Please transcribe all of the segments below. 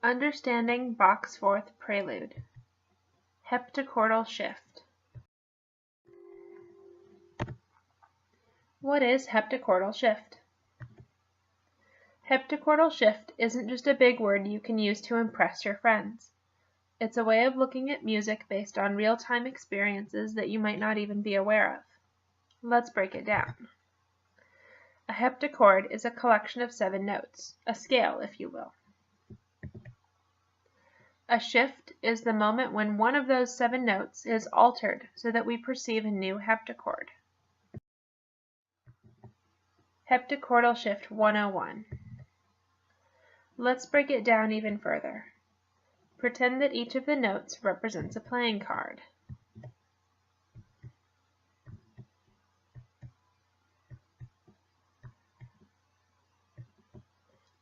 Understanding Bach's Fourth Prelude. Heptachordal shift. What is heptachordal shift? Heptachordal shift isn't just a big word you can use to impress your friends. It's a way of looking at music based on real-time experiences that you might not even be aware of. Let's break it down. A heptachord is a collection of 7 notes, a scale, if you will. A shift is the moment when one of those 7 notes is altered so that we perceive a new heptachord. Heptachordal shift 101. Let's break it down even further. Pretend that each of the notes represents a playing card.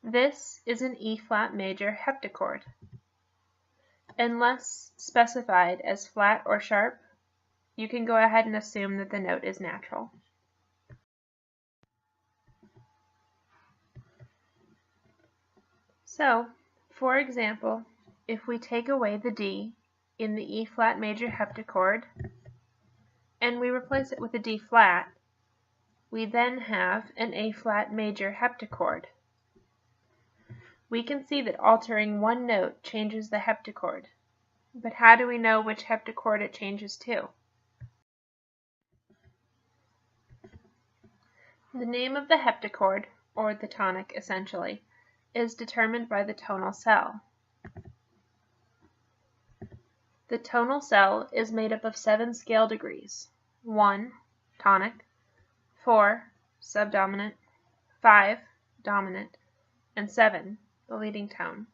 This is an E-flat major heptachord. Unless specified as flat or sharp, you can go ahead and assume that the note is natural. So, for example, if we take away the D in the E-flat major heptachord and we replace it with a D-flat, we then have an A-flat major heptachord. We can see that altering one note changes the heptachord, but how do we know which heptachord it changes to? The name of the heptachord, or the tonic essentially, is determined by the tonal cell. The tonal cell is made up of 7 scale degrees: 1, tonic; 4, subdominant; 5, dominant; and 7, the leading tone.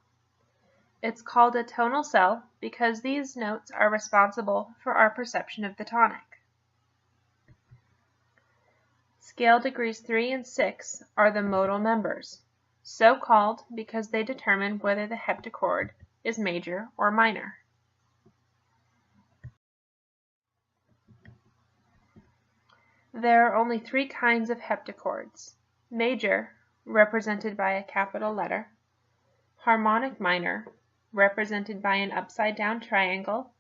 It's called a tonal cell because these notes are responsible for our perception of the tonic. Scale degrees 3 and 6 are the modal members, so called because they determine whether the heptachord is major or minor. There are only 3 kinds of heptachords: major, represented by a capital letter; harmonic minor, represented by an upside-down triangle;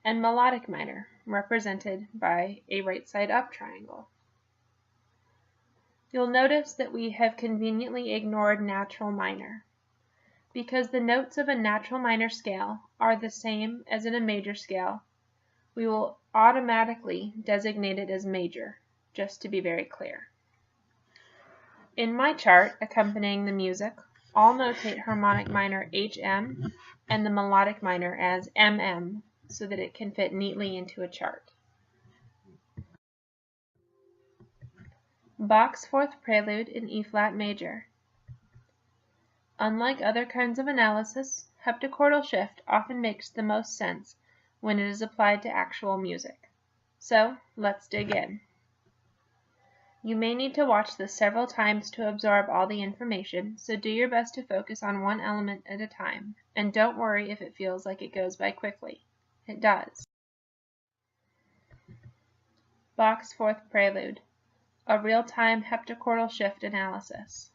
and melodic minor, represented by a right-side-up triangle. You'll notice that we have conveniently ignored natural minor, because the notes of a natural minor scale are the same as in a major scale. We will automatically designate it as major, just to be very clear. In my chart accompanying the music, I'll notate harmonic minor HM and the melodic minor as MM so that it can fit neatly into a chart. Bach's Fourth Prelude in E-flat major. Unlike other kinds of analysis, heptachordal shift often makes the most sense when it is applied to actual music. So, let's dig in. You may need to watch this several times to absorb all the information, so do your best to focus on one element at a time, and don't worry if it feels like it goes by quickly. It does. Bach's Fourth Prelude, a real-time heptachordal shift analysis.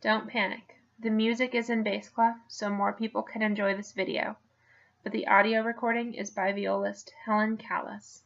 Don't panic. The music is in bass clef, so more people can enjoy this video, but the audio recording is by violist Helen Callis.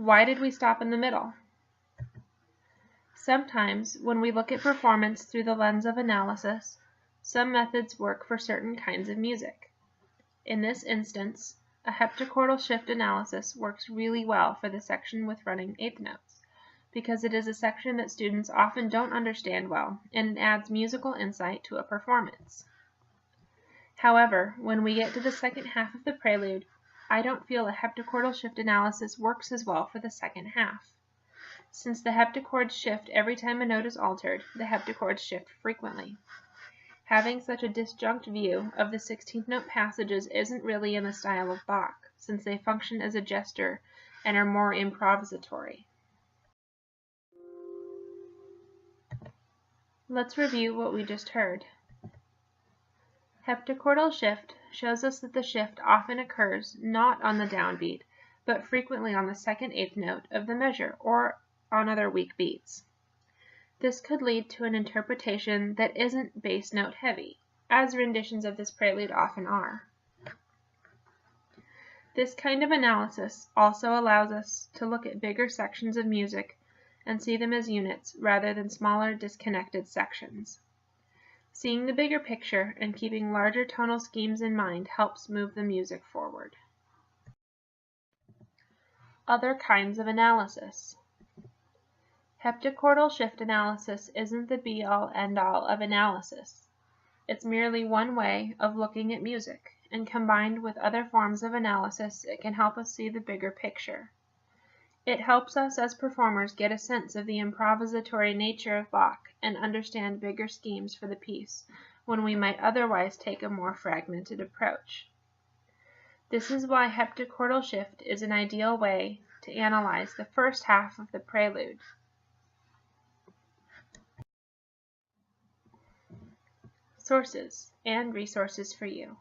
Why did we stop in the middle? Sometimes, when we look at performance through the lens of analysis, some methods work for certain kinds of music. In this instance, a heptachordal shift analysis works really well for the section with running eighth notes, because it is a section that students often don't understand well, and it adds musical insight to a performance. However, when we get to the second half of the prelude, I don't feel a heptachordal shift analysis works as well for the second half. Since the heptachords shift every time a note is altered, the heptachords shift frequently. Having such a disjunct view of the 16th note passages isn't really in the style of Bach, since they function as a gesture and are more improvisatory. Let's review what we just heard. Heptachordal shift shows us that the shift often occurs not on the downbeat, but frequently on the second eighth note of the measure or on other weak beats. This could lead to an interpretation that isn't bass note heavy, as renditions of this prelude often are. This kind of analysis also allows us to look at bigger sections of music and see them as units rather than smaller disconnected sections. Seeing the bigger picture and keeping larger tonal schemes in mind helps move the music forward. Other kinds of analysis. Heptachordal shift analysis isn't the be-all, end-all of analysis. It's merely one way of looking at music, and combined with other forms of analysis, it can help us see the bigger picture. It helps us as performers get a sense of the improvisatory nature of Bach and understand bigger schemes for the piece, when we might otherwise take a more fragmented approach. This is why heptachordal shift is an ideal way to analyze the first half of the prelude. Sources and resources for you.